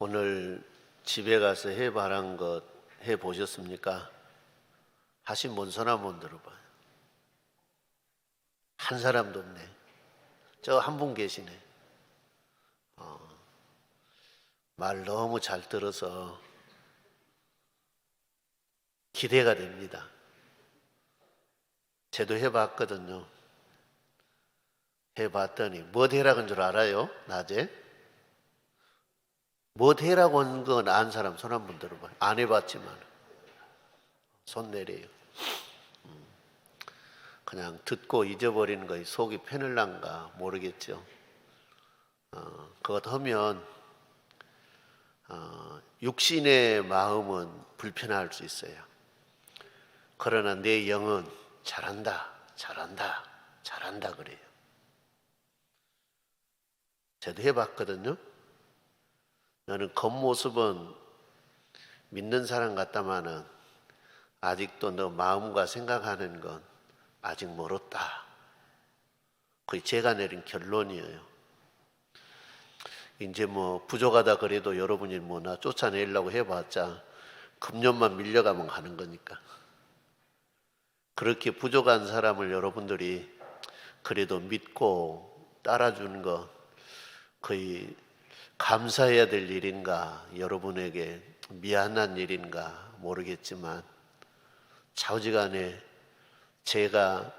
오늘 집에 가서 해 바란 것 해 보셨습니까? 하신 분 손 한번 들어봐요. 한 사람도 없네. 저 한 분 계시네. 말 너무 잘 들어서 기대가 됩니다. 저도 해봤거든요. 해봤더니 뭐 해라고 한 줄 알아요? 낮에? 뭐 해라고 한 건 아는 사람 손 한번 들어봐요. 안 해봤지만 손 내려요. 그냥 듣고 잊어버리는 거에 속이 편을란가 모르겠죠. 그것 하면 육신의 마음은 불편할 수 있어요. 그러나 내 영은 잘한다, 잘한다, 잘한다 그래요. 저도 해봤거든요. 너는 겉모습은 믿는 사람 같다마는 아직도 너 마음과 생각하는 건 아직 멀었다. 그게 제가 내린 결론이에요. 이제 뭐 부족하다 그래도 여러분이 뭐 나 쫓아내려고 해봤자 금년만 밀려가면 가는 거니까. 그렇게 부족한 사람을 여러분들이 그래도 믿고 따라주는 거 거의 감사해야 될 일인가, 여러분에게 미안한 일인가 모르겠지만 좌우지간에 제가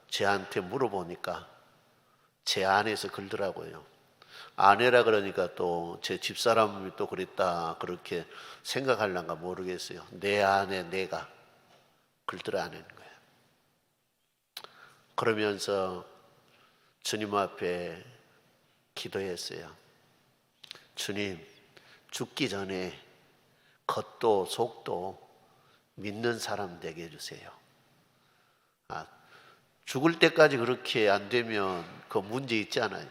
쟤한테 물어보니까 제 안에서 그러더라고요. 아내라 그러니까 또 제 집사람이 또 그랬다 그렇게 생각하려는가 모르겠어요. 내 안에 내가 그러더라는 거예요. 그러면서 주님 앞에 기도했어요. 주님, 죽기 전에 겉도 속도 믿는 사람 되게 해주세요. 죽을 때까지 그렇게 안 되면 그 문제 있잖아요.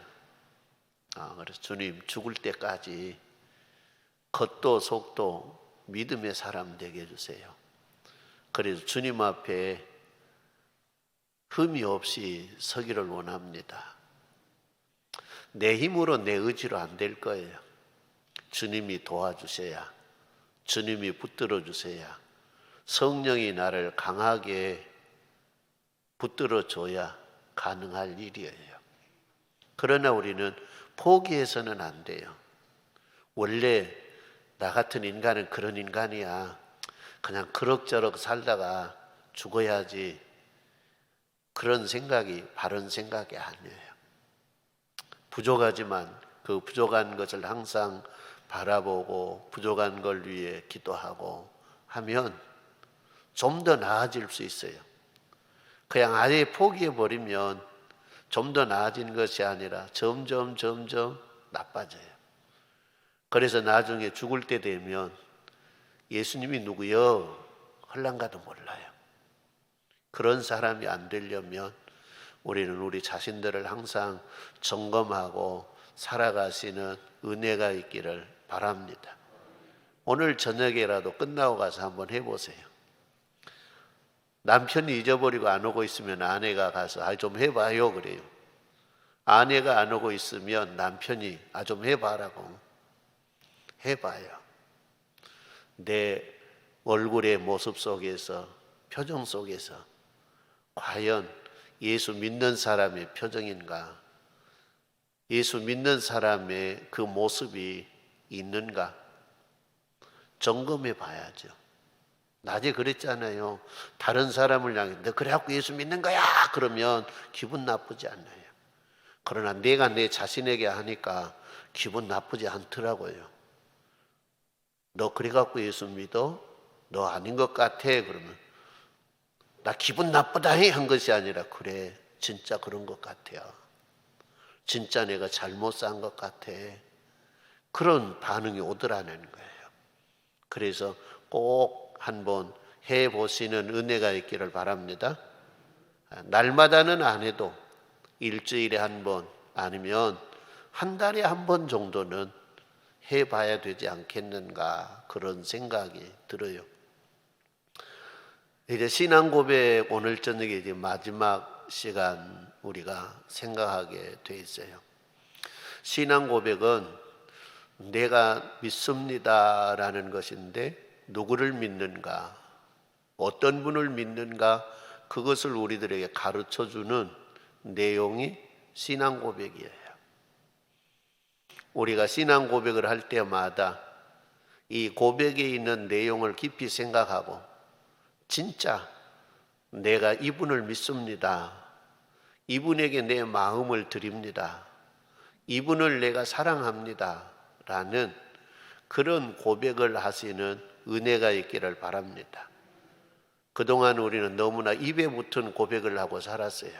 그래서 주님, 죽을 때까지 겉도 속도 믿음의 사람 되게 해주세요. 그래서 주님 앞에 흠이 없이 서기를 원합니다. 내 힘으로 내 의지로 안 될 거예요. 주님이 도와주셔야, 주님이 붙들어 주셔야, 성령이 나를 강하게 붙들어 줘야 가능할 일이에요. 그러나 우리는 포기해서는 안 돼요. 원래 나 같은 인간은 그런 인간이야. 그냥 그럭저럭 살다가 죽어야지. 그런 생각이 바른 생각이 아니에요. 부족하지만 그 부족한 것을 항상 바라보고 부족한 걸 위해 기도하고 하면 좀 더 나아질 수 있어요. 그냥 아예 포기해버리면 좀 더 나아지는 것이 아니라 점점 나빠져요. 그래서 나중에 죽을 때 되면 예수님이 누구요? 헐랑가도 몰라요. 그런 사람이 안 되려면 우리는 우리 자신들을 항상 점검하고 살아가시는 은혜가 있기를 바랍니다. 오늘 저녁에라도 끝나고 가서 한번 해보세요. 남편이 잊어버리고 안 오고 있으면 아내가 가서 좀 해봐요 그래요. 아내가 안 오고 있으면 남편이 좀 해봐라고 해봐요. 내 얼굴의 모습 속에서, 표정 속에서 과연 예수 믿는 사람의 표정인가? 예수 믿는 사람의 그 모습이 있는가? 점검해 봐야죠. 낮에 그랬잖아요. 다른 사람을 향해 너 그래갖고 예수 믿는 거야 그러면 기분 나쁘지 않아요. 그러나 내가 내 자신에게 하니까 기분 나쁘지 않더라고요. 너 그래갖고 예수 믿어? 너 아닌 것 같아 그러면 나 기분 나쁘다 한 것이 아니라 그래 진짜 그런 것 같아요. 진짜 내가 잘못 산 것 같아. 그런 반응이 오더라는 거예요. 그래서 꼭 한번 해보시는 은혜가 있기를 바랍니다. 날마다는 안 해도 일주일에 한 번 아니면 한 달에 한 번 정도는 해봐야 되지 않겠는가 그런 생각이 들어요. 이제 신앙 고백 오늘 저녁에 이제 마지막 시간 우리가 생각하게 돼 있어요. 신앙 고백은 내가 믿습니다라는 것인데 누구를 믿는가, 어떤 분을 믿는가, 그것을 우리들에게 가르쳐주는 내용이 신앙 고백이에요. 우리가 신앙 고백을 할 때마다 이 고백에 있는 내용을 깊이 생각하고 진짜 내가 이분을 믿습니다, 이분에게 내 마음을 드립니다, 이분을 내가 사랑합니다 라는 그런 고백을 하시는 은혜가 있기를 바랍니다. 그동안 우리는 너무나 입에 붙은 고백을 하고 살았어요.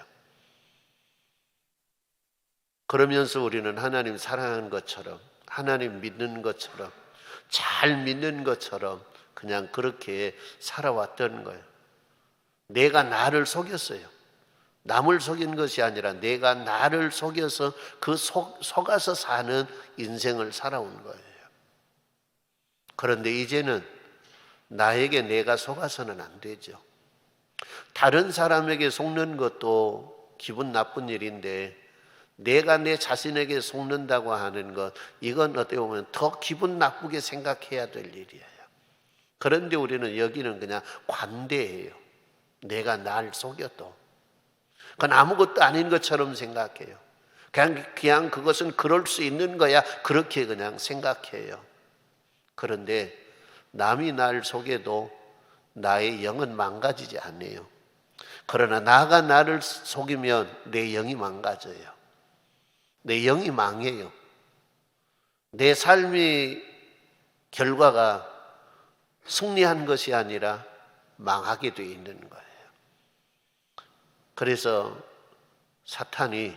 그러면서 우리는 하나님 사랑하는 것처럼, 하나님 믿는 것처럼, 잘 믿는 것처럼 그냥 그렇게 살아왔던 거예요. 내가 나를 속였어요. 남을 속인 것이 아니라 내가 나를 속여서 속아서 사는 인생을 살아온 거예요. 그런데 이제는 나에게 내가 속아서는 안 되죠. 다른 사람에게 속는 것도 기분 나쁜 일인데 내가 내 자신에게 속는다고 하는 것, 이건 어떻게 보면 더 기분 나쁘게 생각해야 될 일이에요. 그런데 우리는 여기는 그냥 관대해요. 내가 날 속여도 그건 아무것도 아닌 것처럼 생각해요. 그냥 그것은 그럴 수 있는 거야, 그렇게 그냥 생각해요. 그런데 남이 날 속여도 나의 영은 망가지지 않아요. 그러나 나가 나를 속이면 내 영이 망가져요. 내 영이 망해요. 내 삶의 결과가 승리한 것이 아니라 망하게 되어 있는 거예요. 그래서 사탄이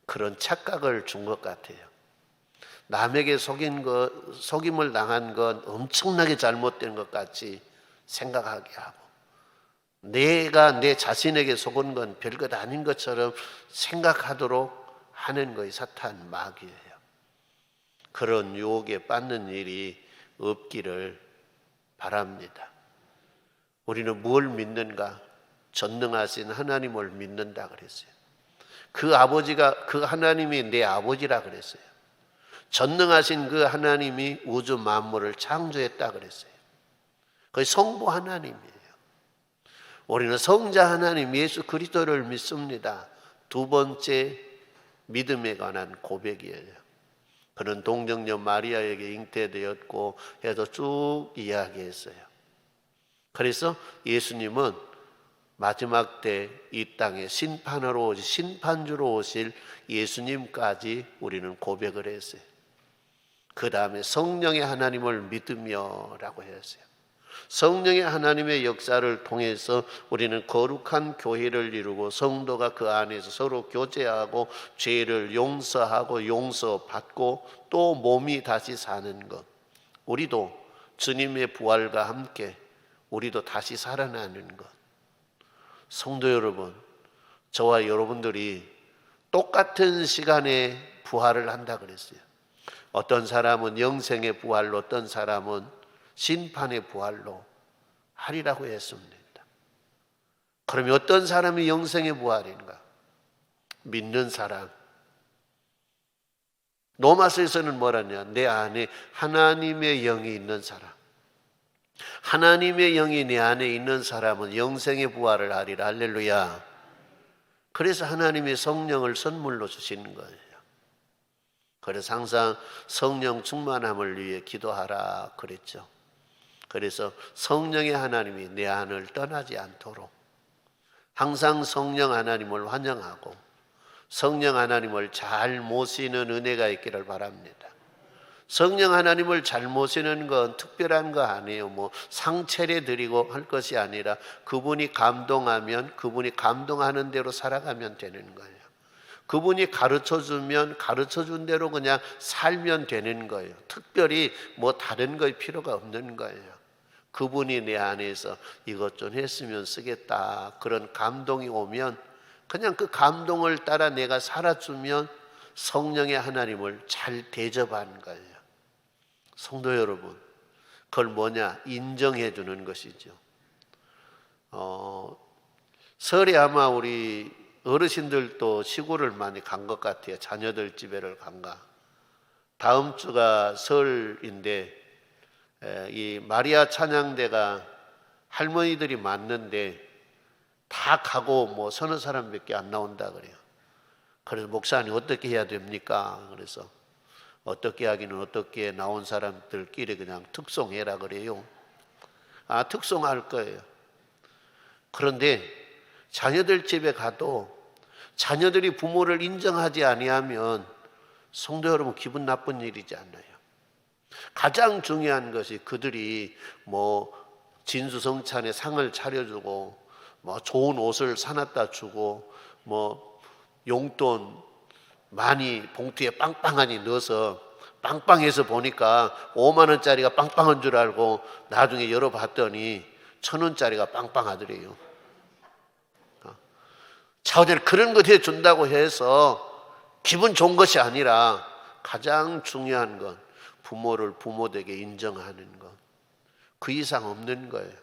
그런 착각을 준 것 같아요. 남에게 속임을 당한 건 엄청나게 잘못된 것 같이 생각하게 하고, 내가 내 자신에게 속은 건 별것 아닌 것처럼 생각하도록 하는 것이 사탄 마귀예요. 그런 유혹에 빠지는 일이 없기를 바랍니다. 우리는 뭘 믿는가? 전능하신 하나님을 믿는다 그랬어요. 그 아버지가, 그 하나님이 내 아버지라 그랬어요. 전능하신 그 하나님이 우주 만물을 창조했다 그랬어요. 그게 성부 하나님이에요. 우리는 성자 하나님 예수 그리스도를 믿습니다. 두 번째 믿음에 관한 고백이에요. 그는 동정녀 마리아에게 잉태되었고 해서 쭉 이야기했어요. 그래서 예수님은 마지막 때 이 땅에 심판하러 오실, 심판주로 오실 예수님까지 우리는 고백을 했어요. 그 다음에 성령의 하나님을 믿으며 라고 했어요. 성령의 하나님의 역사를 통해서 우리는 거룩한 교회를 이루고 성도가 그 안에서 서로 교제하고 죄를 용서하고 용서받고 또 몸이 다시 사는 것, 우리도 주님의 부활과 함께 우리도 다시 살아나는 것. 성도 여러분, 저와 여러분들이 똑같은 시간에 부활을 한다 그랬어요. 어떤 사람은 영생의 부활로, 어떤 사람은 심판의 부활로 하리라고 했습니다. 그러면 어떤 사람이 영생의 부활인가? 믿는 사람. 로마서에서는 뭐라냐? 내 안에 하나님의 영이 있는 사람. 하나님의 영이 내 안에 있는 사람은 영생의 부활을 하리라. 할렐루야. 그래서 하나님의 성령을 선물로 주시는 거예요. 그래서 항상 성령 충만함을 위해 기도하라 그랬죠. 그래서 성령의 하나님이 내 안을 떠나지 않도록 항상 성령 하나님을 환영하고 성령 하나님을 잘 모시는 은혜가 있기를 바랍니다. 성령 하나님을 잘 모시는 건 특별한 거 아니에요. 뭐 상체례 드리고 할 것이 아니라 그분이 감동하면 그분이 감동하는 대로 살아가면 되는 거예요. 그분이 가르쳐주면 가르쳐준 대로 그냥 살면 되는 거예요. 특별히 뭐 다른 거 필요가 없는 거예요. 그분이 내 안에서 이것 좀 했으면 쓰겠다, 그런 감동이 오면 그냥 그 감동을 따라 내가 살아주면 성령의 하나님을 잘 대접하는 거예요. 성도 여러분, 그걸 뭐냐? 인정해 주는 것이죠. 설에 아마 우리 어르신들도 시골을 많이 간 것 같아요. 자녀들 집에를 간가. 다음 주가 설인데 이 마리아 찬양대가 할머니들이 많는데 다 가고 뭐 서너 사람밖에 안 나온다 그래요. 그래서 목사님 어떻게 해야 됩니까? 그래서 어떻게 하기는 어떻게 나온 사람들끼리 그냥 특송해라 그래요. 특송할 거예요. 그런데 자녀들 집에 가도 자녀들이 부모를 인정하지 아니하면 성도 여러분 기분 나쁜 일이지 않나요? 가장 중요한 것이 그들이 뭐 진수성찬에 상을 차려주고 뭐 좋은 옷을 사놨다 주고 뭐 용돈 많이 봉투에 빵빵하니 넣어서 빵빵해서 보니까 5만 원짜리가 빵빵한 줄 알고 나중에 열어봤더니 1,000원짜리가 빵빵하더래요. 자녀들 그런 것 해준다고 해서 기분 좋은 것이 아니라 가장 중요한 건 부모를 부모되게 인정하는 것. 그 이상 없는 거예요.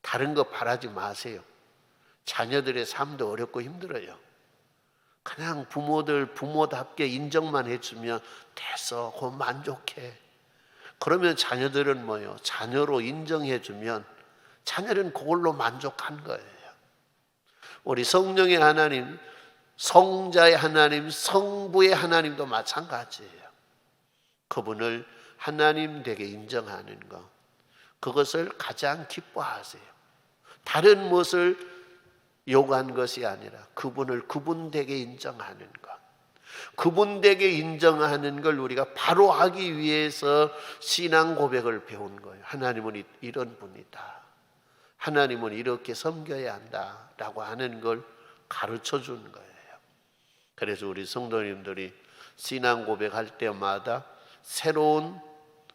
다른 거 바라지 마세요. 자녀들의 삶도 어렵고 힘들어요. 그냥 부모들 부모답게 인정만 해주면 됐어. 그건 만족해. 그러면 자녀들은 뭐예요? 자녀로 인정해주면 자녀는 그걸로 만족한 거예요. 우리 성령의 하나님, 성자의 하나님, 성부의 하나님도 마찬가지예요. 그분을 하나님 되게 인정하는 것, 그것을 가장 기뻐하세요. 다른 무엇을 요구한 것이 아니라 그분을 그분 되게 인정하는 것, 그분 되게 인정하는 걸 우리가 바로 하기 위해서 신앙 고백을 배운 거예요. 하나님은 이런 분이다, 하나님은 이렇게 섬겨야 한다 라고 하는 걸 가르쳐 준 거예요. 그래서 우리 성도님들이 신앙 고백할 때마다 새로운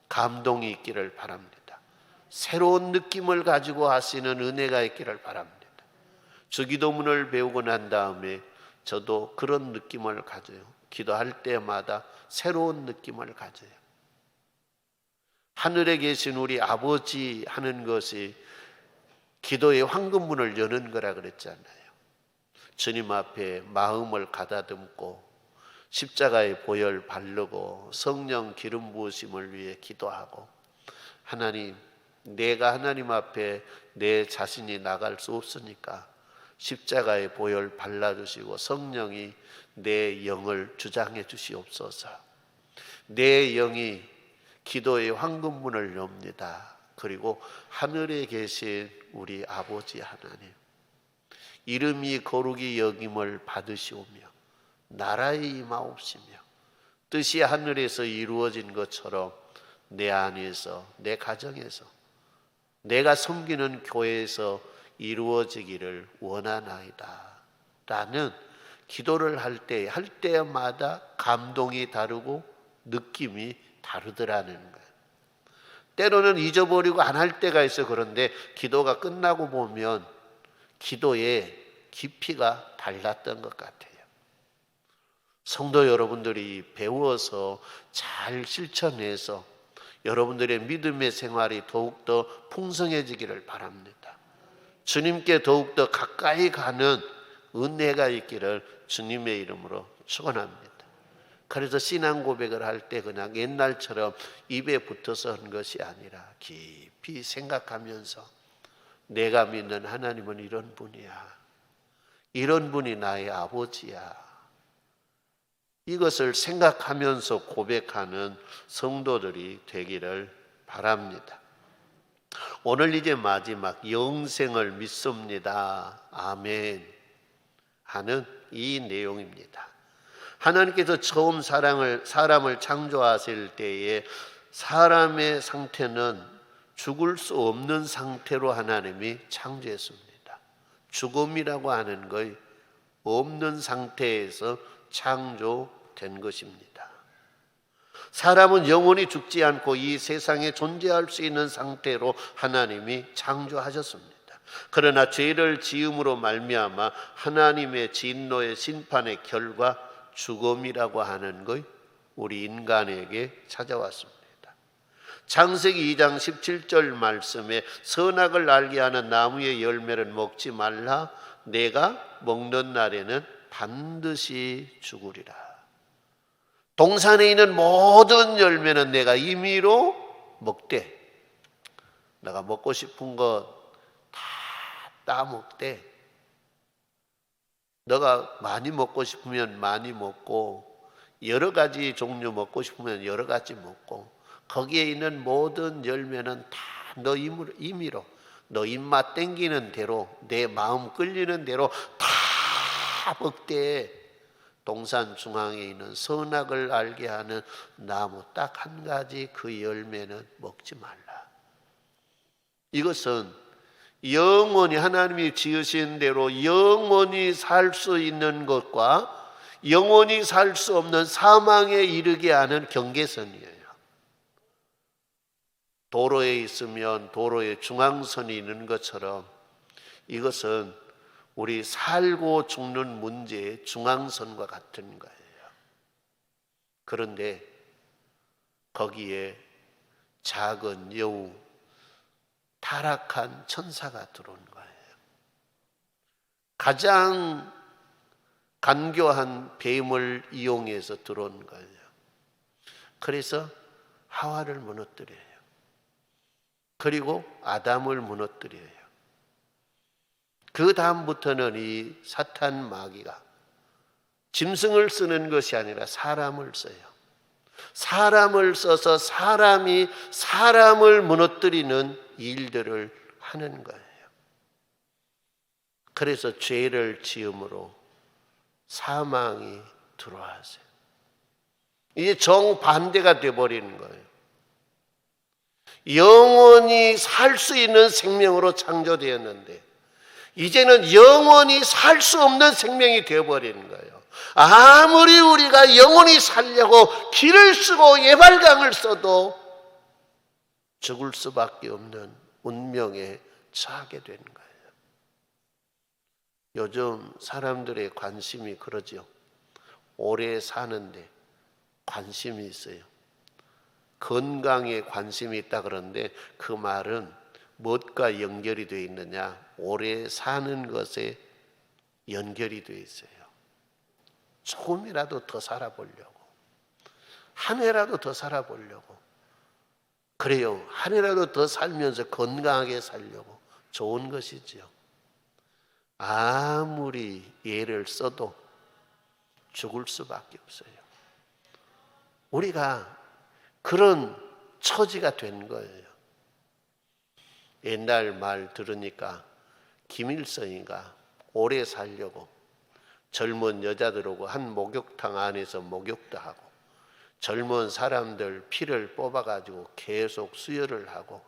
감동이 있기를 바랍니다. 새로운 느낌을 가지고 하시는 은혜가 있기를 바랍니다. 주기도문을 배우고 난 다음에 저도 그런 느낌을 가져요. 기도할 때마다 새로운 느낌을 가져요. 하늘에 계신 우리 아버지 하는 것이 기도의 황금문을 여는 거라 그랬잖아요. 주님 앞에 마음을 가다듬고 십자가의 보혈 바르고 성령 기름 부으심을 위해 기도하고, 하나님, 내가 하나님 앞에 내 자신이 나갈 수 없으니까 십자가의 보혈 발라주시고 성령이 내 영을 주장해 주시옵소서. 내 영이 기도의 황금문을 엽니다. 그리고 하늘에 계신 우리 아버지 하나님, 이름이 거룩히 여김을 받으시오며 나라의 임하옵시며 뜻이 하늘에서 이루어진 것처럼 내 안에서, 내 가정에서, 내가 섬기는 교회에서 이루어지기를 원하나이다 라는 기도를 할 때마다 감동이 다르고 느낌이 다르더라는 거예요. 때로는 잊어버리고 안 할 때가 있어. 그런데 기도가 끝나고 보면 기도의 깊이가 달랐던 것 같아요. 성도 여러분들이 배워서 잘 실천해서 여러분들의 믿음의 생활이 더욱더 풍성해지기를 바랍니다. 주님께 더욱더 가까이 가는 은혜가 있기를 주님의 이름으로 축원합니다. 그래서 신앙 고백을 할 때 그냥 옛날처럼 입에 붙어서 한 것이 아니라 깊이 생각하면서 내가 믿는 하나님은 이런 분이야, 이런 분이 나의 아버지야, 이것을 생각하면서 고백하는 성도들이 되기를 바랍니다. 오늘 이제 마지막 영생을 믿습니다, 아멘 하는 이 내용입니다. 하나님께서 처음 사람을 창조하실 때에 사람의 상태는 죽을 수 없는 상태로 하나님이 창조했습니다. 죽음이라고 하는 것이 없는 상태에서 창조된 것입니다. 사람은 영원히 죽지 않고 이 세상에 존재할 수 있는 상태로 하나님이 창조하셨습니다. 그러나 죄를 지음으로 말미암아 하나님의 진노의 심판의 결과 죽음이라고 하는 것 우리 인간에게 찾아왔습니다. 창세기 2장 17절 말씀에 선악을 알게 하는 나무의 열매를 먹지 말라, 내가 먹는 날에는 반드시 죽으리라. 동산에 있는 모든 열매는 내가 임의로 먹되, 내가 먹고 싶은 것 다 따먹되, 너가 많이 먹고 싶으면 많이 먹고, 여러 가지 종류 먹고 싶으면 여러 가지 먹고, 거기에 있는 모든 열매는 다 너 임의로, 너 입맛 땡기는 대로, 내 마음 끌리는 대로 다 먹되, 동산 중앙에 있는 선악을 알게 하는 나무 딱 한 가지 그 열매는 먹지 말라. 이것은 영원히 하나님이 지으신 대로 영원히 살 수 있는 것과 영원히 살 수 없는 사망에 이르게 하는 경계선이에요. 도로에 있으면 도로에 중앙선이 있는 것처럼 이것은 우리 살고 죽는 문제의 중앙선과 같은 거예요. 그런데 거기에 작은 여우, 타락한 천사가 들어온 거예요. 가장 간교한 뱀을 이용해서 들어온 거예요. 그래서 하와를 무너뜨려요. 그리고 아담을 무너뜨려요. 그 다음부터는 이 사탄 마귀가 짐승을 쓰는 것이 아니라 사람을 써요. 사람을 써서 사람이 사람을 무너뜨리는 일들을 하는 거예요. 그래서 죄를 지음으로 사망이 들어왔어요. 이게 정반대가 되어버리는 거예요. 영원히 살 수 있는 생명으로 창조되었는데 이제는 영원히 살 수 없는 생명이 되어버리는 거예요. 아무리 우리가 영원히 살려고 길을 쓰고 예발강을 써도 죽을 수밖에 없는 운명에 처하게 되는 거예요. 요즘 사람들의 관심이 그러죠. 오래 사는데 관심이 있어요. 건강에 관심이 있다 그러는데 그 말은 무엇과 연결이 되어 있느냐? 오래 사는 것에 연결이 되어 있어요. 조금이라도 더 살아보려고, 한 해라도 더 살아보려고. 그래요. 한 해라도 더 살면서 건강하게 살려고. 좋은 것이지요. 아무리 예를 써도 죽을 수밖에 없어요. 우리가 그런 처지가 된 거예요. 옛날 말 들으니까 김일성이가 오래 살려고 젊은 여자들하고 한 목욕탕 안에서 목욕도 하고 젊은 사람들 피를 뽑아가지고 계속 수혈을 하고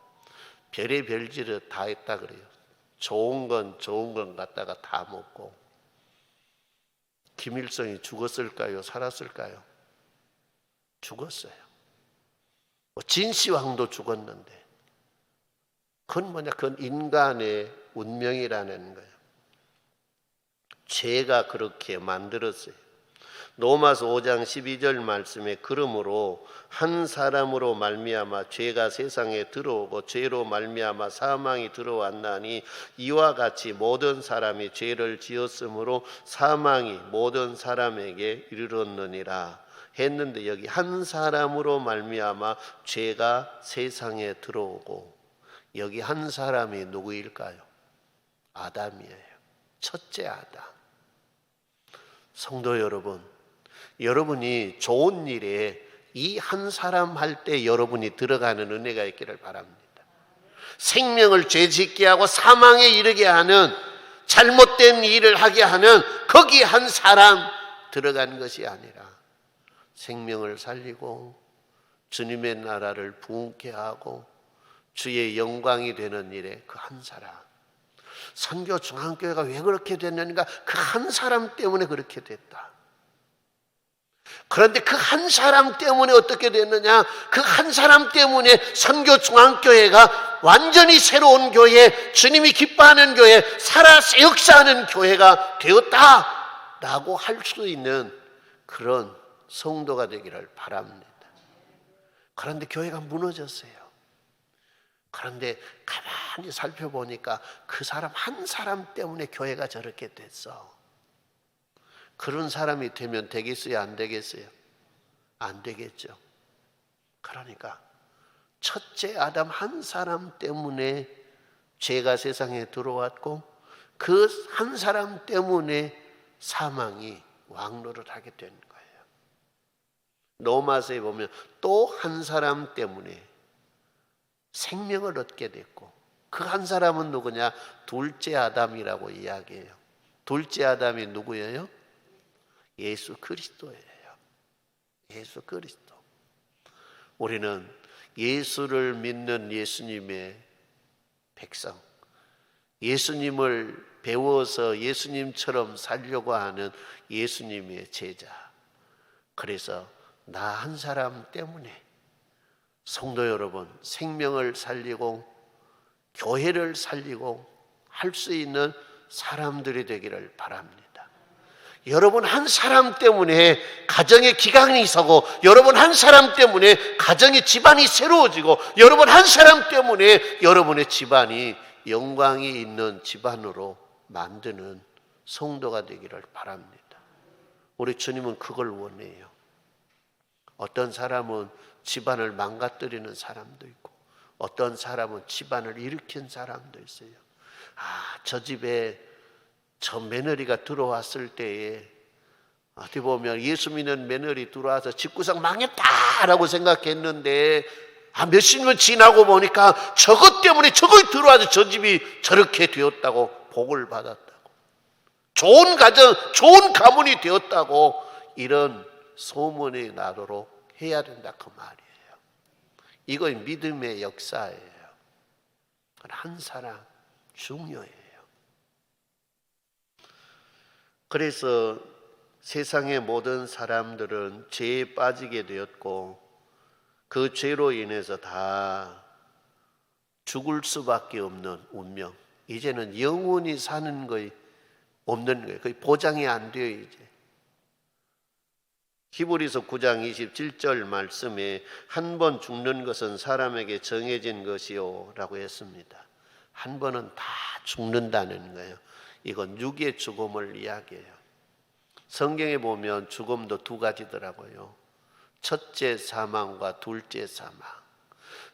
별의별 짓을 다 했다 그래요. 좋은 건 갖다가 다 먹고. 김일성이 죽었을까요? 살았을까요? 죽었어요. 진시황도 죽었는데 그건 뭐냐? 그건 인간의 운명이라는 거예요. 죄가 그렇게 만들었어요. 로마서 5장 12절 말씀에 그러므로 한 사람으로 말미암아 죄가 세상에 들어오고 죄로 말미암아 사망이 들어왔나니 이와 같이 모든 사람이 죄를 지었으므로 사망이 모든 사람에게 이르렀느니라 했는데 여기 한 사람으로 말미암아 죄가 세상에 들어오고 여기 한 사람이 누구일까요? 아담이에요. 첫째 아담. 성도 여러분, 여러분이 좋은 일에 이 한 사람 할 때 여러분이 들어가는 은혜가 있기를 바랍니다. 생명을 죄짓게 하고 사망에 이르게 하는 잘못된 일을 하게 하는 거기 한 사람 들어가는 것이 아니라 생명을 살리고 주님의 나라를 부흥케 하고 주의 영광이 되는 일에 그 한 사람. 선교 중앙교회가 왜 그렇게 됐는가? 그 한 사람 때문에 그렇게 됐다. 그런데 그 한 사람 때문에 어떻게 됐느냐? 그 한 사람 때문에 선교 중앙교회가 완전히 새로운 교회, 주님이 기뻐하는 교회, 살아서 역사하는 교회가 되었다라고 할 수 있는 그런 성도가 되기를 바랍니다. 그런데 교회가 무너졌어요. 그런데 가만히 살펴보니까 그 사람 한 사람 때문에 교회가 저렇게 됐어. 그런 사람이 되면 되겠어요? 안 되겠어요? 안 되겠죠. 그러니까 첫째 아담 한 사람 때문에 죄가 세상에 들어왔고 그 한 사람 때문에 사망이 왕노를 하게 된 거예요. 로마서에 보면 또 한 사람 때문에 생명을 얻게 됐고 그 한 사람은 누구냐? 둘째 아담이라고 이야기해요. 둘째 아담이 누구예요? 예수 그리스도예요. 예수 그리스도. 우리는 예수를 믿는 예수님의 백성, 예수님을 배워서 예수님처럼 살려고 하는 예수님의 제자. 그래서 나 한 사람 때문에 성도 여러분 생명을 살리고 교회를 살리고 할 수 있는 사람들이 되기를 바랍니다. 여러분 한 사람 때문에 가정의 기강이 서고 여러분 한 사람 때문에 가정의 집안이 새로워지고 여러분 한 사람 때문에 여러분의 집안이 영광이 있는 집안으로 만드는 성도가 되기를 바랍니다. 우리 주님은 그걸 원해요. 어떤 사람은 집안을 망가뜨리는 사람도 있고 어떤 사람은 집안을 일으킨 사람도 있어요. 저 집에 저 며느리가 들어왔을 때에 어떻게 보면 예수 믿는 며느리 들어와서 집구석 망했다라고 생각했는데 몇십 년 지나고 보니까 저것 때문에 저걸 들어와서 저 집이 저렇게 되었다고 복을 받았다고 좋은 가정, 좋은 가문이 되었다고 이런 소문이 나도록 해야 된다 그 말이에요. 이건 믿음의 역사예요. 한 사람 중요해요. 그래서 세상의 모든 사람들은 죄에 빠지게 되었고 그 죄로 인해서 다 죽을 수밖에 없는 운명. 이제는 영원히 사는 거에 없는 거예요. 거의 보장이 안 돼요 이제. 히브리서 9장 27절 말씀에 한 번 죽는 것은 사람에게 정해진 것이요 라고 했습니다. 한 번은 다 죽는다는 거예요. 이건 육의 죽음을 이야기해요. 성경에 보면 죽음도 두 가지더라고요. 첫째 사망과 둘째 사망.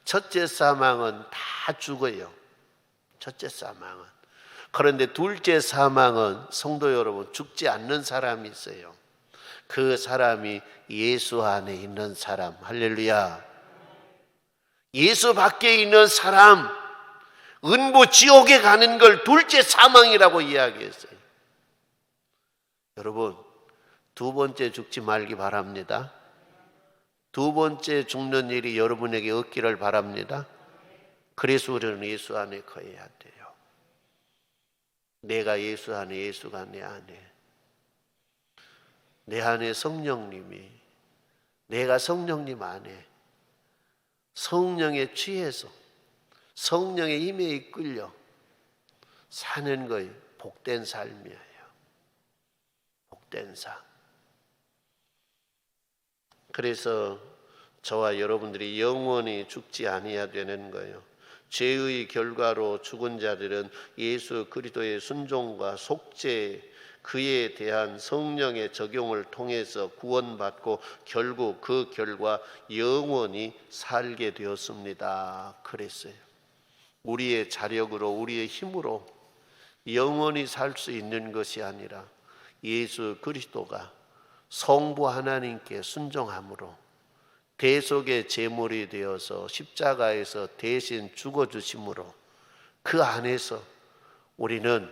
첫째 사망은 다 죽어요. 첫째 사망은. 그런데 둘째 사망은 성도 여러분 죽지 않는 사람이 있어요. 그 사람이 예수 안에 있는 사람. 할렐루야. 예수 밖에 있는 사람, 은부 지옥에 가는 걸 둘째 사망이라고 이야기했어요. 여러분, 두 번째 죽지 말기 바랍니다. 두 번째 죽는 일이 여러분에게 없기를 바랍니다. 그래서 우리는 예수 안에 거해야 돼요. 내가 예수 안에, 예수가 내 안에. 내 안에 성령님이, 내가 성령님 안에 성령에 취해서 성령의 힘에 이끌려 사는 것이 복된 삶이에요. 복된 삶. 그래서 저와 여러분들이 영원히 죽지 아니해야 되는 거예요. 죄의 결과로 죽은 자들은 예수 그리스도의 순종과 속죄 그에 대한 성령의 적용을 통해서 구원받고 결국 그 결과 영원히 살게 되었습니다. 그랬어요. 우리의 자력으로 우리의 힘으로 영원히 살 수 있는 것이 아니라 예수 그리스도가 성부 하나님께 순종함으로 대속의 제물이 되어서 십자가에서 대신 죽어주심으로 그 안에서 우리는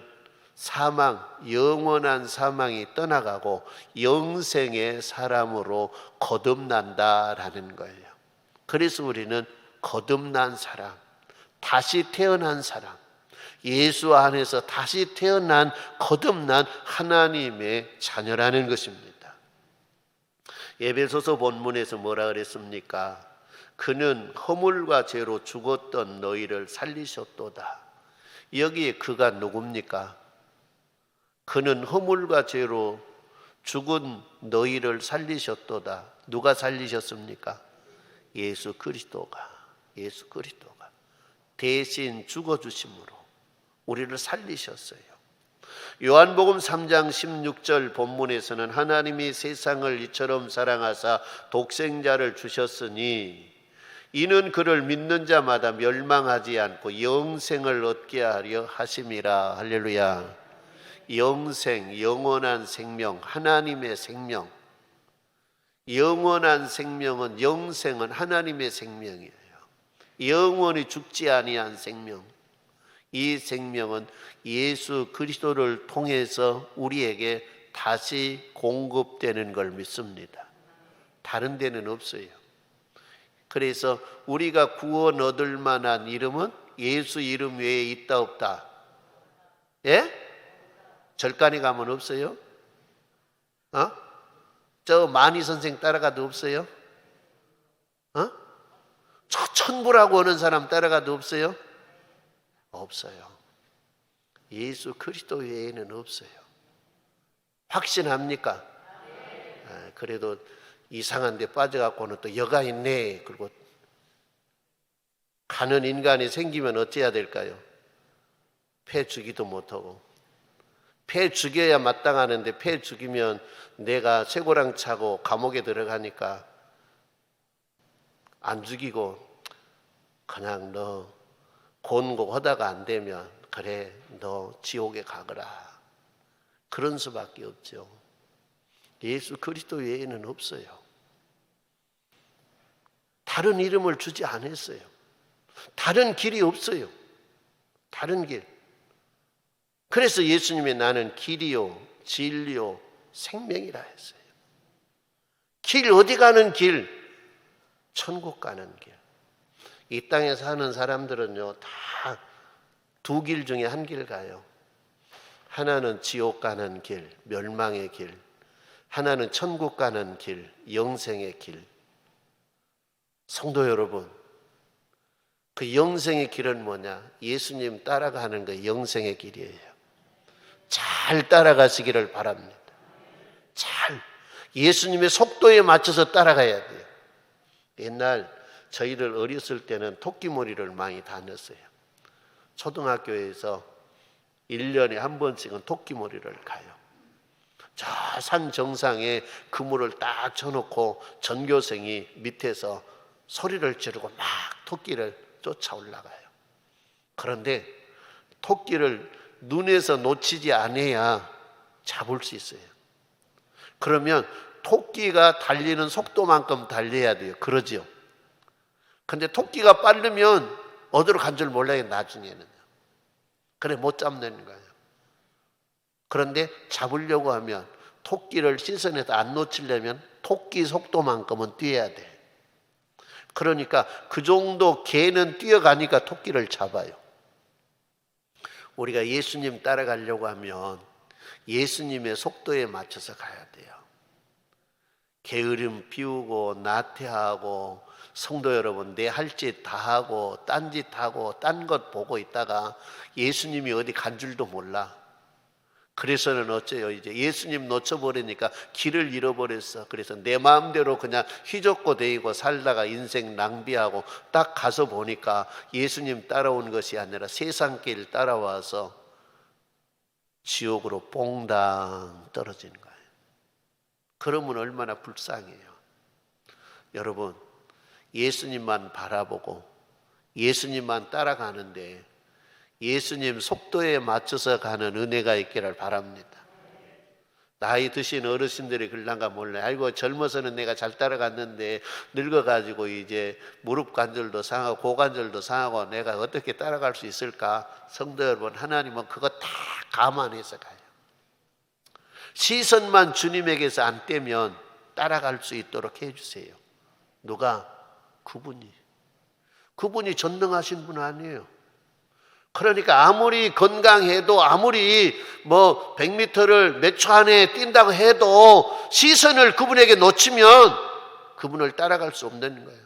사망, 영원한 사망이 떠나가고 영생의 사람으로 거듭난다라는 거예요. 그래서 우리는 거듭난 사람, 다시 태어난 사람, 예수 안에서 다시 태어난 거듭난 하나님의 자녀라는 것입니다. 에베소서 본문에서 뭐라 그랬습니까? 그는 허물과 죄로 죽었던 너희를 살리셨도다. 여기에 그가 누굽니까? 그는 허물과 죄로 죽은 너희를 살리셨도다. 누가 살리셨습니까? 예수 그리스도가 대신 죽어주심으로 우리를 살리셨어요. 요한복음 3장 16절 본문에서는 하나님이 세상을 이처럼 사랑하사 독생자를 주셨으니 이는 그를 믿는 자마다 멸망하지 않고 영생을 얻게 하려 하심이라. 할렐루야. 영생, 영원한 생명, 하나님의 생명. 영원한 생명은, 영생은 하나님의 생명이에요. 영원히 죽지 아니한 생명. 이 생명은 예수 그리스도를 통해서 우리에게 다시 공급되는 걸 믿습니다. 다른 데는 없어요. 그래서 우리가 구원 얻을 만한 이름은 예수 이름 외에 있다 없다? 예? 절간에 가면 없어요? 저 마니 선생 따라가도 없어요? 저 천부라고 하는 사람 따라가도 없어요? 없어요. 예수 그리스도 외에는 없어요. 확신합니까? 그래도 이상한 데 빠져갖고는 또 여가 있네. 그리고 가는 인간이 생기면 어찌해야 될까요? 패 주기도 못하고. 패 죽여야 마땅하는데 패 죽이면 내가 쇠고랑 차고 감옥에 들어가니까 안 죽이고 그냥 너 곤고하다가 안 되면 그래 너 지옥에 가거라. 그런 수밖에 없죠. 예수 그리스도 외에는 없어요. 다른 이름을 주지 않았어요. 다른 길이 없어요. 다른 길. 그래서 예수님이 나는 길이요 진리요 생명이라 했어요. 길, 어디 가는 길? 천국 가는 길. 이 땅에 사는 사람들은요 다 두 길 중에 한 길 가요. 하나는 지옥 가는 길, 멸망의 길. 하나는 천국 가는 길, 영생의 길. 성도 여러분, 그 영생의 길은 뭐냐? 예수님 따라가는 그 영생의 길이에요. 잘 따라가시기를 바랍니다. 잘 예수님의 속도에 맞춰서 따라가야 돼요. 옛날 저희들 어렸을 때는 토끼몰이를 많이 다녔어요. 초등학교에서 1년에 한 번씩은 토끼몰이를 가요. 저 산 정상에 그물을 딱 쳐놓고 전교생이 밑에서 소리를 지르고 막 토끼를 쫓아 올라가요. 그런데 토끼를 눈에서 놓치지 않아야 잡을 수 있어요. 그러면 토끼가 달리는 속도만큼 달려야 돼요. 그러죠. 근데 토끼가 빠르면 어디로 간 줄 몰라요. 나중에는. 그래 못 잡는 거예요. 그런데 잡으려고 하면 토끼를 시선에서 안 놓치려면 토끼 속도만큼은 뛰어야 돼. 그러니까 그 정도 개는 뛰어가니까 토끼를 잡아요. 우리가 예수님 따라가려고 하면 예수님의 속도에 맞춰서 가야 돼요. 게으름 피우고 나태하고 성도 여러분 내 할 짓 다 하고 딴 짓 하고 딴 것 보고 있다가 예수님이 어디 간 줄도 몰라. 그래서는 어째요? 이제 예수님 놓쳐버리니까 길을 잃어버렸어. 그래서 내 마음대로 그냥 휘젓고 대이고 살다가 인생 낭비하고 딱 가서 보니까 예수님 따라온 것이 아니라 세상 길 따라와서 지옥으로 뽕당 떨어지는 거예요. 그러면 얼마나 불쌍해요. 여러분 예수님만 바라보고 예수님만 따라가는데 예수님 속도에 맞춰서 가는 은혜가 있기를 바랍니다. 나이 드신 어르신들이 그럴란가 몰라요. 아이고 젊어서는 내가 잘 따라갔는데 늙어가지고 이제 무릎 관절도 상하고 고관절도 상하고 내가 어떻게 따라갈 수 있을까? 성도 여러분 그러니까 그거 다 감안해서 가요. 시선만 주님에게서 안 떼면 따라갈 수 있도록 해주세요. 누가? 그분이 전능하신 분 아니에요. 그러니까 아무리 건강해도 아무리 100m를 몇 초 안에 뛴다고 해도 시선을 그분에게 놓치면 그분을 따라갈 수 없는 거예요.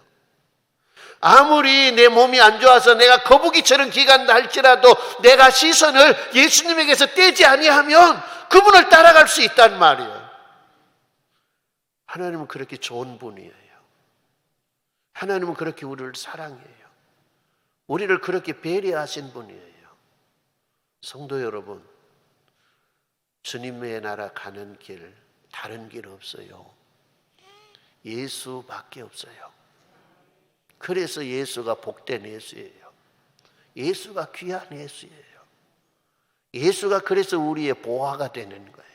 아무리 내 몸이 안 좋아서 내가 거북이처럼 기간다 할지라도 내가 시선을 예수님에게서 떼지 아니하면 그분을 따라갈 수 있단 말이에요. 하나님은 그렇게 좋은 분이에요. 하나님은 그렇게 우리를 사랑해요. 우리를 그렇게 배려하신 분이에요. 성도 여러분, 주님의 나라 가는 길, 다른 길 없어요. 예수밖에 없어요. 그래서 예수가 복된 예수예요. 예수가 귀한 예수예요. 예수가 그래서 우리의 보화가 되는 거예요.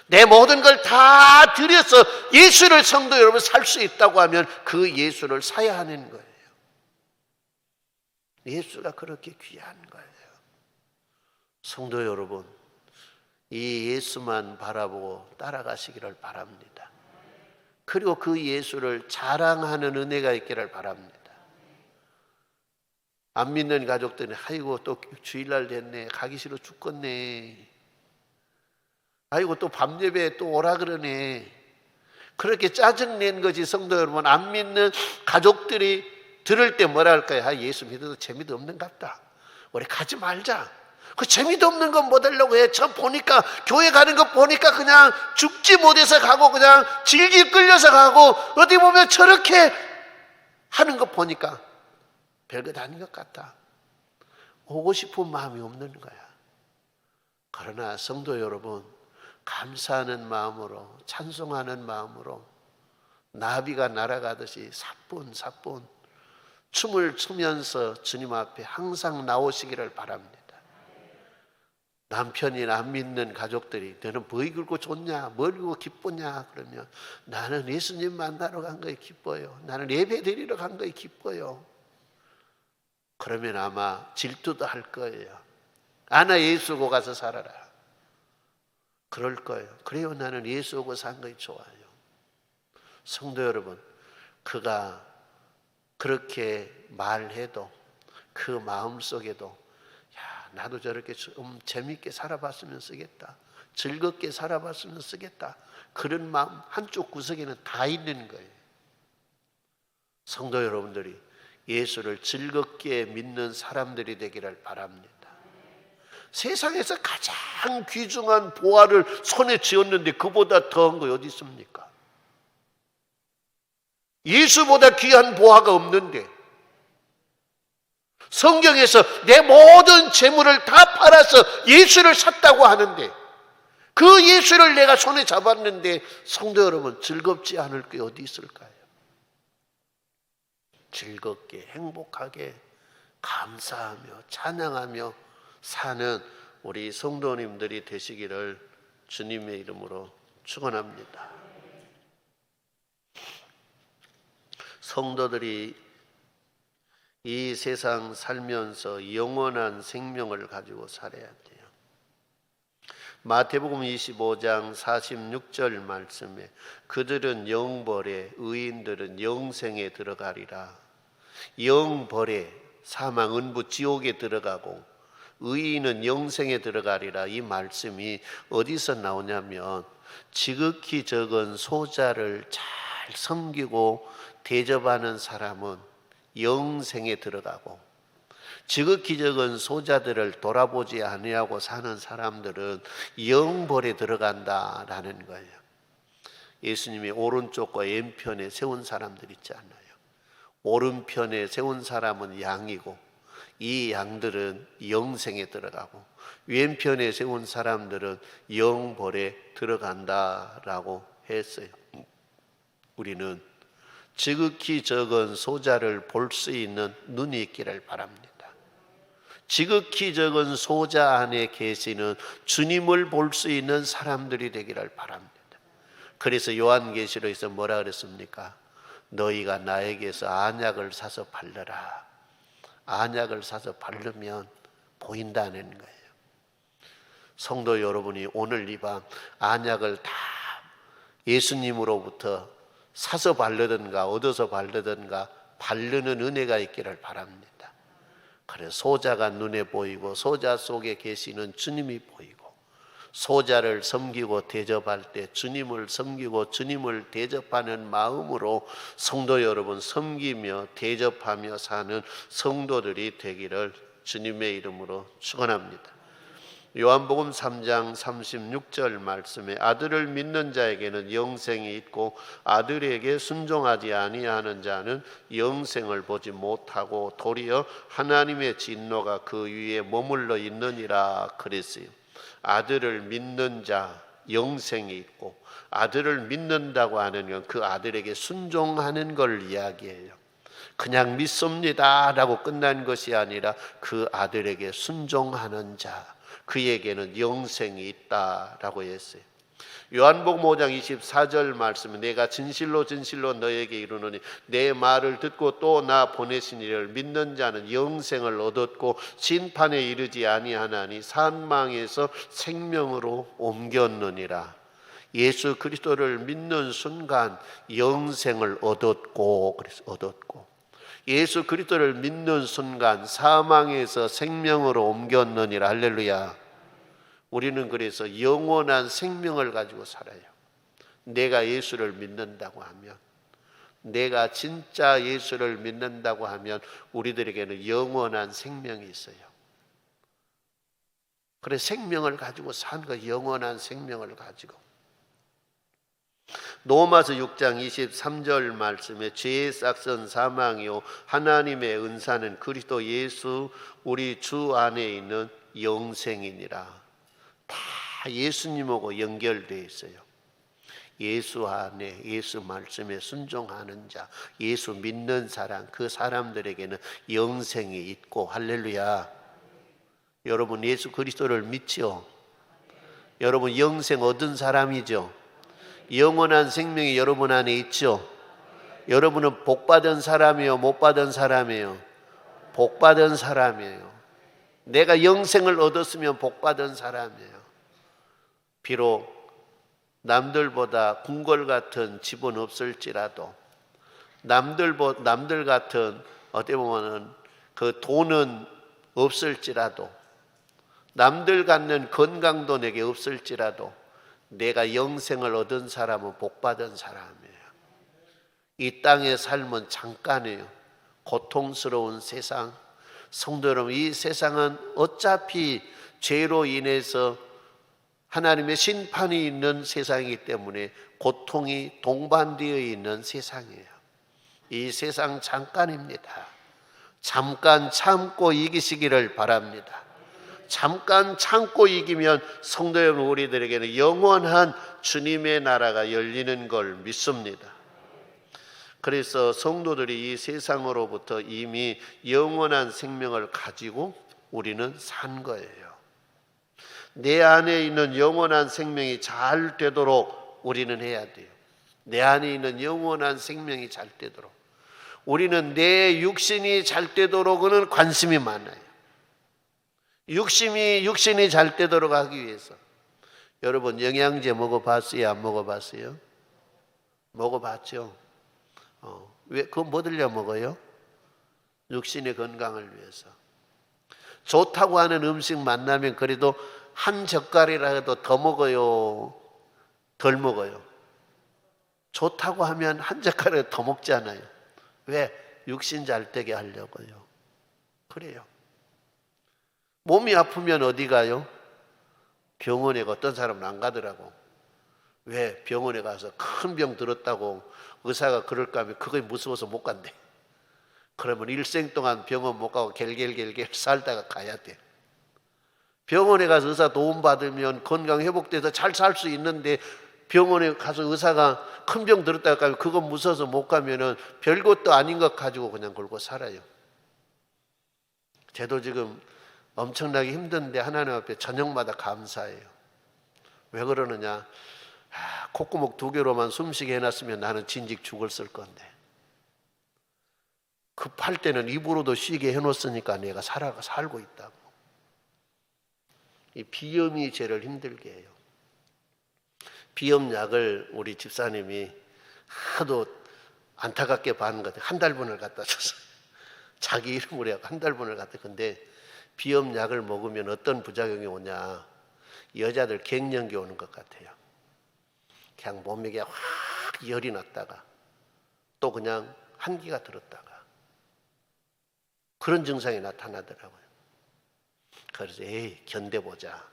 내 모든 걸 다 들여서 예수를 성도 여러분 살 수 있다고 하면 그 예수를 사야 하는 거예요. 예수가 그렇게 귀한 거예요. 성도 여러분, 이 예수만 바라보고 따라가시기를 바랍니다. 그리고 그 예수를 자랑하는 은혜가 있기를 바랍니다. 안 믿는 가족들은 아이고 또 주일날 됐네, 가기 싫어 죽겠네, 아이고 또 밤예배 또 오라 그러네, 그렇게 짜증낸 거지. 성도 여러분, 안 믿는 가족들이 들을 때 뭐라 할까요? 아, 예수 믿어도 재미도 없는 것 같다, 우리 가지 말자. 그 재미도 없는 건 뭐 하려고 해? 저 보니까 교회 가는 거 보니까 그냥 죽지 못해서 가고 그냥 질질 끌려서 가고 어디 보면 저렇게 하는 거 보니까 별것 아닌 것 같다. 오고 싶은 마음이 없는 거야. 그러나 성도 여러분, 감사하는 마음으로, 찬송하는 마음으로 나비가 날아가듯이 사뿐사뿐 춤을 추면서 주님 앞에 항상 나오시기를 바랍니다. 남편이나 안 믿는 가족들이 너는 뭐 이끌고 좋냐, 뭘 이끌고 기쁘냐 그러면 나는 예수님 만나러 간 거에 기뻐요, 나는 예배 드리러 간 거에 기뻐요. 그러면 아마 질투도 할 거예요. 아나 예수 오고 가서 살아라, 그럴 거예요. 그래요, 나는 예수 오고 산 거에 좋아요. 성도 여러분, 그가 그렇게 말해도 그 마음속에도 야, 나도 저렇게 좀 재밌게 살아봤으면 쓰겠다, 즐겁게 살아봤으면 쓰겠다, 그런 마음 한쪽 구석에는 다 있는 거예요. 성도 여러분들이 예수를 즐겁게 믿는 사람들이 되기를 바랍니다. 세상에서 가장 귀중한 보화를 손에 쥐었는데 그보다 더한 거 어디 있습니까? 예수보다 귀한 보화가 없는데, 성경에서 내 모든 재물을 다 팔아서 예수를 샀다고 하는데 그 예수를 내가 손에 잡았는데 성도 여러분, 즐겁지 않을 게 어디 있을까요? 즐겁게 행복하게 감사하며 찬양하며 사는 우리 성도님들이 되시기를 주님의 이름으로 축원합니다. 성도들이 이 세상 살면서 영원한 생명을 가지고 살아야 돼요. 마태복음 25장 46절 말씀에 그들은 영벌에, 의인들은 영생에 들어가리라. 영벌에, 사망, 은부, 지옥에 들어가고 의인은 영생에 들어가리라. 이 말씀이 어디서 나오냐면 지극히 적은 소자를 잘 섬기고 대접하는 사람은 영생에 들어가고 지극히 적은 소자들을 돌아보지 아니하고 사는 사람들은 영벌에 들어간다라는 거예요. 예수님이 오른쪽과 왼편에 세운 사람들 있지 않아요? 오른편에 세운 사람은 양이고 이 양들은 영생에 들어가고 왼편에 세운 사람들은 영벌에 들어간다라고 했어요. 우리는 지극히 적은 소자를 볼 수 있는 눈이 있기를 바랍니다. 지극히 적은 소자 안에 계시는 주님을 볼 수 있는 사람들이 되기를 바랍니다. 그래서 요한계시록에서 뭐라 그랬습니까? 너희가 나에게서 안약을 사서 바르라. 안약을 사서 바르면 보인다는 거예요. 성도 여러분이 오늘 이 밤 안약을 다 예수님으로부터 사서 바르든가 얻어서 바르든가 바르는 은혜가 있기를 바랍니다. 그래서 소자가 눈에 보이고 소자 속에 계시는 주님이 보이고 소자를 섬기고 대접할 때 주님을 섬기고 주님을 대접하는 마음으로 성도 여러분 섬기며 대접하며 사는 성도들이 되기를 주님의 이름으로 축원합니다. 요한복음 3장 36절 말씀에 아들을 믿는 자에게는 영생이 있고 아들에게 순종하지 아니하는 자는 영생을 보지 못하고 도리어 하나님의 진노가 그 위에 머물러 있느니라 그랬어요. 아들을 믿는 자 영생이 있고, 아들을 믿는다고 하는 건 그 아들에게 순종하는 걸 이야기해요. 그냥 믿습니다 라고 끝난 것이 아니라 그 아들에게 순종하는 자, 그에게는 영생이 있다라고 했어요. 요한복음 5장 24절 말씀은 내가 진실로 진실로 너에게 이르노니 내 말을 듣고 또 나 보내신 이를 믿는 자는 영생을 얻었고 심판에 이르지 아니하나니 산망에서 생명으로 옮겼느니라. 예수 그리스도를 믿는 순간 영생을 얻었고, 그래서 얻었고, 예수 그리스도를 믿는 순간 사망에서 생명으로 옮겼느니라. 할렐루야. 우리는 그래서 영원한 생명을 가지고 살아요. 내가 예수를 믿는다고 하면, 내가 진짜 예수를 믿는다고 하면 우리들에게는 영원한 생명이 있어요. 그래, 생명을 가지고 사는 거, 영원한 생명을 가지고. 로마서 6장 23절 말씀에 죄의 싹은 사망이요 하나님의 은사는 그리스도 예수 우리 주 안에 있는 영생이니라. 다 예수님하고 연결되어 있어요. 예수 안에, 예수 말씀에 순종하는 자, 예수 믿는 사람, 그 사람들에게는 영생이 있고. 할렐루야. 여러분 예수 그리스도를 믿죠? 여러분 영생 얻은 사람이죠? 영원한 생명이 여러분 안에 있죠? 여러분은 복받은 사람이요, 못 받은 사람이에요? 복받은 사람이에요. 내가 영생을 얻었으면 복받은 사람이에요. 비록 남들보다 궁궐 같은 집은 없을지라도, 남들 같은 어떻게 보면은 그 돈은 없을지라도, 남들 갖는 건강도 내게 없을지라도 내가 영생을 얻은 사람은 복받은 사람이에요. 이 땅의 삶은 잠깐이에요. 고통스러운 세상. 성도 여러분, 이 세상은 어차피 죄로 인해서 하나님의 심판이 있는 세상이기 때문에 고통이 동반되어 있는 세상이에요. 이 세상 잠깐입니다. 잠깐 참고 이기시기를 바랍니다. 잠깐 참고 이기면 성도 여러분, 우리들에게는 영원한 주님의 나라가 열리는 걸 믿습니다. 그래서 성도들이 이 세상으로부터 이미 영원한 생명을 가지고 우리는 산 거예요. 내 안에 있는 영원한 생명이 잘 되도록 우리는 해야 돼요. 내 안에 있는 영원한 생명이 잘 되도록. 우리는 내 육신이 잘 되도록은 관심이 많아요. 육신이 잘 되도록 하기 위해서. 여러분 영양제 먹어봤어요? 안 먹어봤어요? 먹어봤죠? 왜 그거 뭐 들려 먹어요? 육신의 건강을 위해서. 좋다고 하는 음식 만나면 그래도 한 젓갈이라도 더 먹어요? 덜 먹어요? 좋다고 하면 한 젓갈이라도 더 먹잖아요. 왜? 육신 잘 되게 하려고요. 그래요. 몸이 아프면 어디 가요? 병원에. 어떤 사람은 안 가더라고. 왜? 병원에 가서 큰 병 들었다고 의사가 그럴까 하면 그게 무서워서 못 간대. 그러면 일생 동안 병원 못 가고 겔겔겔겔 살다가 가야 돼. 병원에 가서 의사 도움 받으면 건강 회복돼서 잘 살 수 있는데, 병원에 가서 의사가 큰 병 들었다고 하면 그거 무서워서 못 가면은 별것도 아닌 것 가지고 그냥 걸고 살아요. 저도 지금 엄청나게 힘든데 하나님 앞에 저녁마다 감사해요. 왜 그러느냐? 콧구멍 2개로만 숨쉬게 해놨으면 나는 진즉 죽었을 건데, 급할 때는 입으로도 쉬게 해놓았으니까 내가 살고 있다고. 이 비염이 죄를 힘들게 해요. 비염약을 우리 집사님이 하도 안타깝게 받는 것 같아요. 한 달분을 갖다 줬어요. 자기 이름으로 해서 한 달분을 갖다. 근데 비염약을 먹으면 어떤 부작용이 오냐? 여자들 갱년기 오는 것 같아요. 그냥 몸에 확 열이 났다가 또 그냥 한기가 들었다가 그런 증상이 나타나더라고요. 그래서 견뎌보자.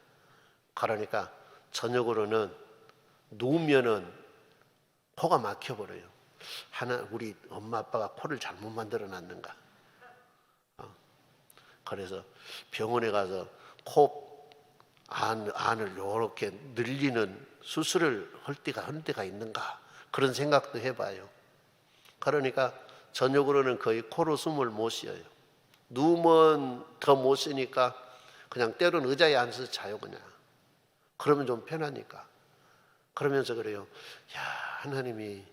그러니까 저녁으로는 누우면은 코가 막혀버려요. 우리 엄마 아빠가 코를 잘못 만들어 놨는가. 그래서 병원에 가서 코 안을 이렇게 늘리는 수술을 할 때가 있는가, 그런 생각도 해봐요. 그러니까 저녁으로는 거의 코로 숨을 못 쉬어요. 누우면 더 못 쉬니까 그냥 때로는 의자에 앉아서 자요. 그냥 그러면 좀 편하니까. 그러면서 그래요. 야, 하나님이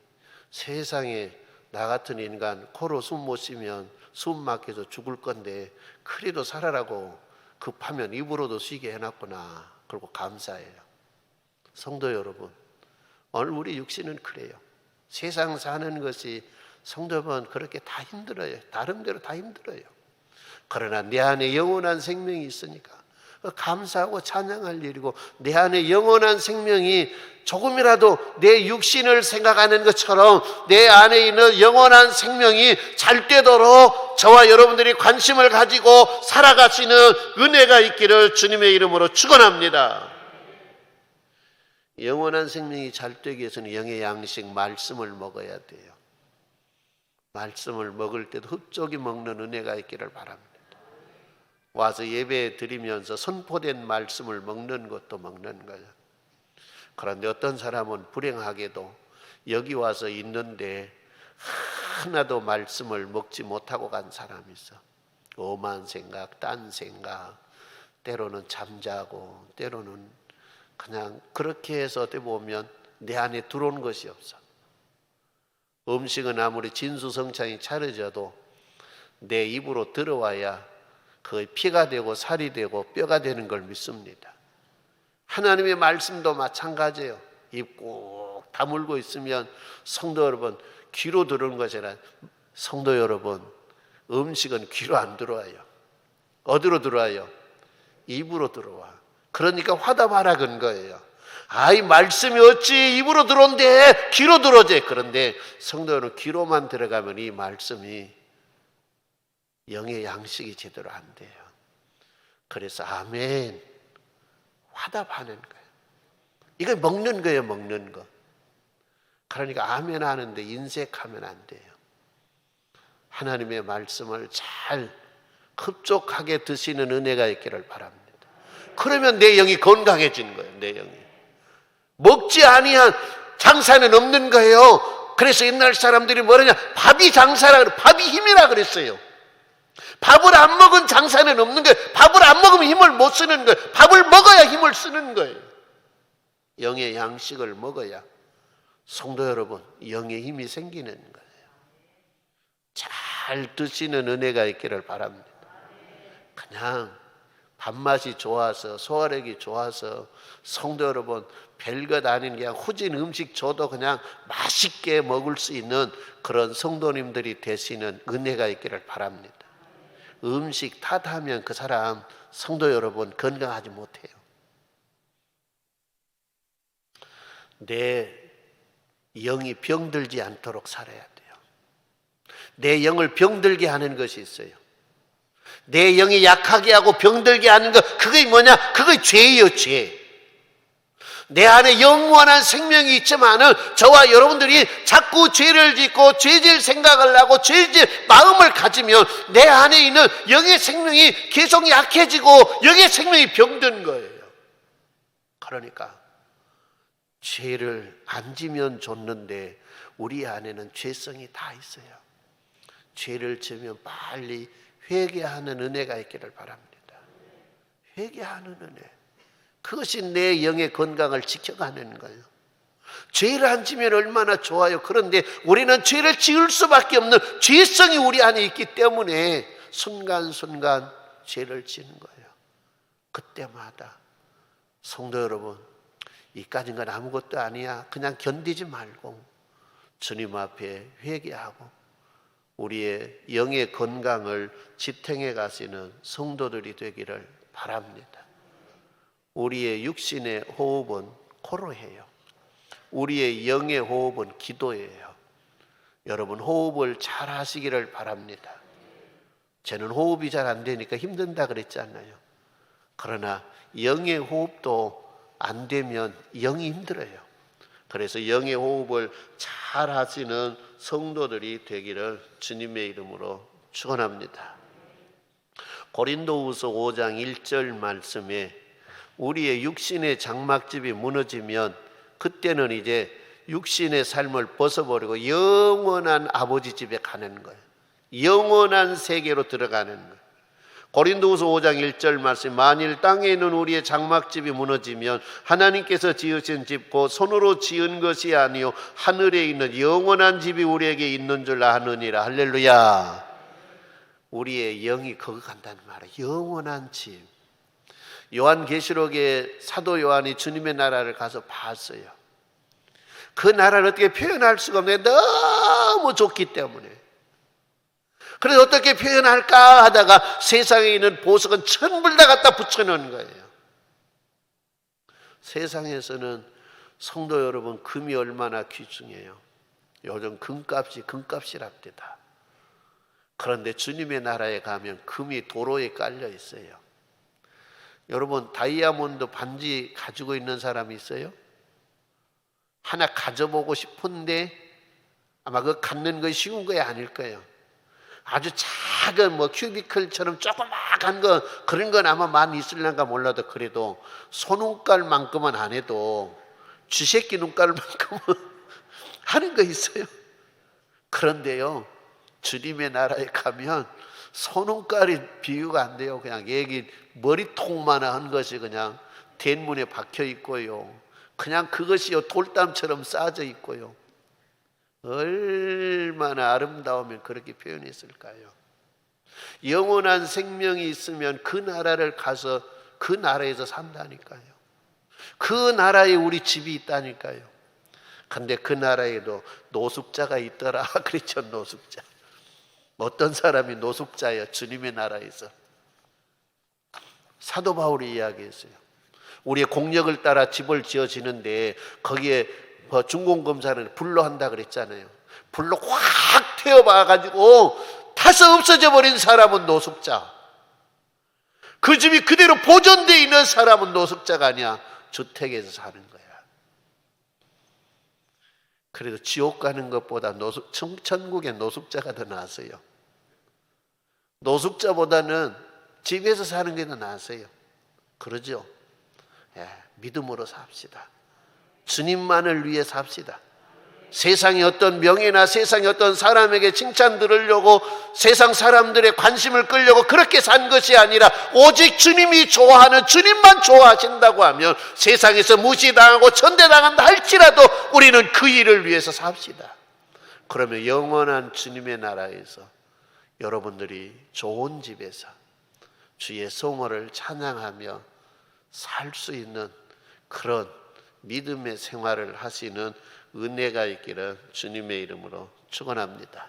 세상에 나 같은 인간 코로 숨 못 쉬면 숨 막혀서 죽을 건데 그래도 살아라고 급하면 입으로도 쉬게 해놨구나. 그리고 감사해요. 성도 여러분, 오늘 우리 육신은 그래요. 세상 사는 것이 성도 여러분 그렇게 다 힘들어요. 나름대로 다 힘들어요. 그러나 내 안에 영원한 생명이 있으니까 감사하고 찬양할 일이고, 내 안에 영원한 생명이 조금이라도 내 육신을 생각하는 것처럼 내 안에 있는 영원한 생명이 잘 되도록 저와 여러분들이 관심을 가지고 살아가시는 은혜가 있기를 주님의 이름으로 축원합니다. 영원한 생명이 잘 되기 위해서는 영의 양식 말씀을 먹어야 돼요. 말씀을 먹을 때도 흡족히 먹는 은혜가 있기를 바랍니다. 와서 예배 드리면서 선포된 말씀을 먹는 것도 먹는 거예요. 그런데 어떤 사람은 불행하게도 여기 와서 있는데 하나도 말씀을 먹지 못하고 간 사람이 있어. 오만 생각, 딴 생각, 때로는 잠자고 때로는 그냥 그렇게 해서 어떻게 보면 내 안에 들어온 것이 없어. 음식은 아무리 진수성찬이 차려져도 내 입으로 들어와야 거의 피가 되고 살이 되고 뼈가 되는 걸 믿습니다. 하나님의 말씀도 마찬가지예요. 입 꼭 다물고 있으면 성도 여러분 귀로 들어오는 것이 아니라, 성도 여러분 음식은 귀로 안 들어와요. 어디로 들어와요? 입으로 들어와. 그러니까 화답하라 그런 거예요. 이 말씀이 어찌 입으로 들어온대, 귀로 들어오지. 그런데 성도 여러분 귀로만 들어가면 이 말씀이 영의 양식이 제대로 안 돼요. 그래서 아멘 화답하는 거예요. 이거 먹는 거예요. 먹는 거. 그러니까 아멘 하는데 인색하면 안 돼요. 하나님의 말씀을 잘 흡족하게 드시는 은혜가 있기를 바랍니다. 그러면 내 영이 건강해지는 거예요. 내 영이. 먹지 아니한 장사는 없는 거예요. 그래서 옛날 사람들이 뭐라냐, 밥이 장사라 그래, 밥이 힘이라 그랬어요. 밥을 안 먹은 장사는 없는 거예요. 밥을 안 먹으면 힘을 못 쓰는 거예요. 밥을 먹어야 힘을 쓰는 거예요. 영의 양식을 먹어야 성도 여러분 영의 힘이 생기는 거예요. 잘 드시는 은혜가 있기를 바랍니다. 그냥 밥맛이 좋아서 소화력이 좋아서 성도 여러분 별것 아닌 그냥 후진 음식 줘도 그냥 맛있게 먹을 수 있는 그런 성도님들이 되시는 은혜가 있기를 바랍니다. 음식 탓하면 그 사람 성도 여러분 건강하지 못해요. 내 영이 병들지 않도록 살아야 돼요. 내 영을 병들게 하는 것이 있어요. 내 영이 약하게 하고 병들게 하는 것, 그게 뭐냐? 그게 죄예요. 죄. 내 안에 영원한 생명이 있지만은 저와 여러분들이 자꾸 죄를 짓고 죄질 생각을 하고 죄질 마음을 가지면 내 안에 있는 영의 생명이 계속 약해지고 영의 생명이 병든 거예요. 그러니까 죄를 안 지면 좋는데 우리 안에는 죄성이 다 있어요. 죄를 지면 빨리 회개하는 은혜가 있기를 바랍니다. 회개하는 은혜. 그것이 내 영의 건강을 지켜가는 거예요. 죄를 안 지면 얼마나 좋아요. 그런데 우리는 죄를 지을 수밖에 없는 죄성이 우리 안에 있기 때문에 순간순간 죄를 지는 거예요. 그때마다 성도 여러분, 이까진 건 아무것도 아니야. 그냥 견디지 말고 주님 앞에 회개하고 우리의 영의 건강을 지탱해 가시는 성도들이 되기를 바랍니다. 우리의 육신의 호흡은 코로 해요. 우리의 영의 호흡은 기도예요. 여러분 호흡을 잘 하시기를 바랍니다. 저는 호흡이 잘 안 되니까 힘든다 그랬잖아요. 그러나 영의 호흡도 안 되면 영이 힘들어요. 그래서 영의 호흡을 잘 하시는 성도들이 되기를 주님의 이름으로 축원합니다. 고린도후서 5장 1절 말씀에 우리의 육신의 장막집이 무너지면 그때는 이제 육신의 삶을 벗어버리고 영원한 아버지 집에 가는 거예요. 영원한 세계로 들어가는 거예요. 고린도후서 5장 1절 말씀, 만일 땅에 있는 우리의 장막집이 무너지면 하나님께서 지으신 집 곧 손으로 지은 것이 아니요 하늘에 있는 영원한 집이 우리에게 있는 줄 아느니라. 할렐루야. 우리의 영이 거기 간다는 말이에요. 영원한 집. 요한계시록에 사도 요한이 주님의 나라를 가서 봤어요. 그 나라를 어떻게 표현할 수가 없는데 너무 좋기 때문에. 그래서 어떻게 표현할까 하다가 세상에 있는 보석은 전부 다 갖다 붙여놓은 거예요. 세상에서는 성도 여러분, 금이 얼마나 귀중해요. 요즘 금값이랍니다. 그런데 주님의 나라에 가면 금이 도로에 깔려 있어요. 여러분, 다이아몬드 반지 가지고 있는 사람이 있어요? 하나 가져보고 싶은데 아마 그거 갖는 거 쉬운 거 아닐 거예요. 아주 작은 큐비클처럼 조그마한 거, 그런 건 아마 많이 있을란가 몰라도 그래도 손눈깔만큼은 안 해도 쥐새끼 눈깔만큼은 하는 거 있어요. 그런데요, 주님의 나라에 가면 손눈깔이 비교가 안 돼요. 그냥 얘기 머리통만한 것이 그냥 대문에 박혀 있고요. 그냥 그것이요 돌담처럼 쌓여져 있고요. 얼마나 아름다우면 그렇게 표현했을까요? 영원한 생명이 있으면 그 나라를 가서 그 나라에서 산다니까요. 그 나라에 우리 집이 있다니까요. 근데 그 나라에도 노숙자가 있더라 그랬죠. 노숙자. 어떤 사람이 노숙자예요? 주님의 나라에서. 사도 바울이 이야기했어요. 우리의 공력을 따라 집을 지어지는데 거기에 중공검사를 불로 한다 그랬잖아요. 불로 확 태워봐가지고 타서 없어져 버린 사람은 노숙자. 그 집이 그대로 보존되어 있는 사람은 노숙자가 아니야. 주택에서 사는 거야. 그래도 지옥 가는 것보다 천국의 노숙자가 더 나았어요. 노숙자보다는 집에서 사는 게 더 나았어요. 그러죠? 예, 믿음으로 삽시다. 주님만을 위해 삽시다. 세상의 어떤 명예나 세상의 어떤 사람에게 칭찬 들으려고 세상 사람들의 관심을 끌려고 그렇게 산 것이 아니라 오직 주님이 좋아하는, 주님만 좋아하신다고 하면 세상에서 무시당하고 천대당한다 할지라도 우리는 그 일을 위해서 삽시다. 그러면 영원한 주님의 나라에서 여러분들이 좋은 집에서 주의 성호를 찬양하며 살 수 있는 그런 믿음의 생활을 하시는 은혜가 있기를 주님의 이름으로 축원합니다.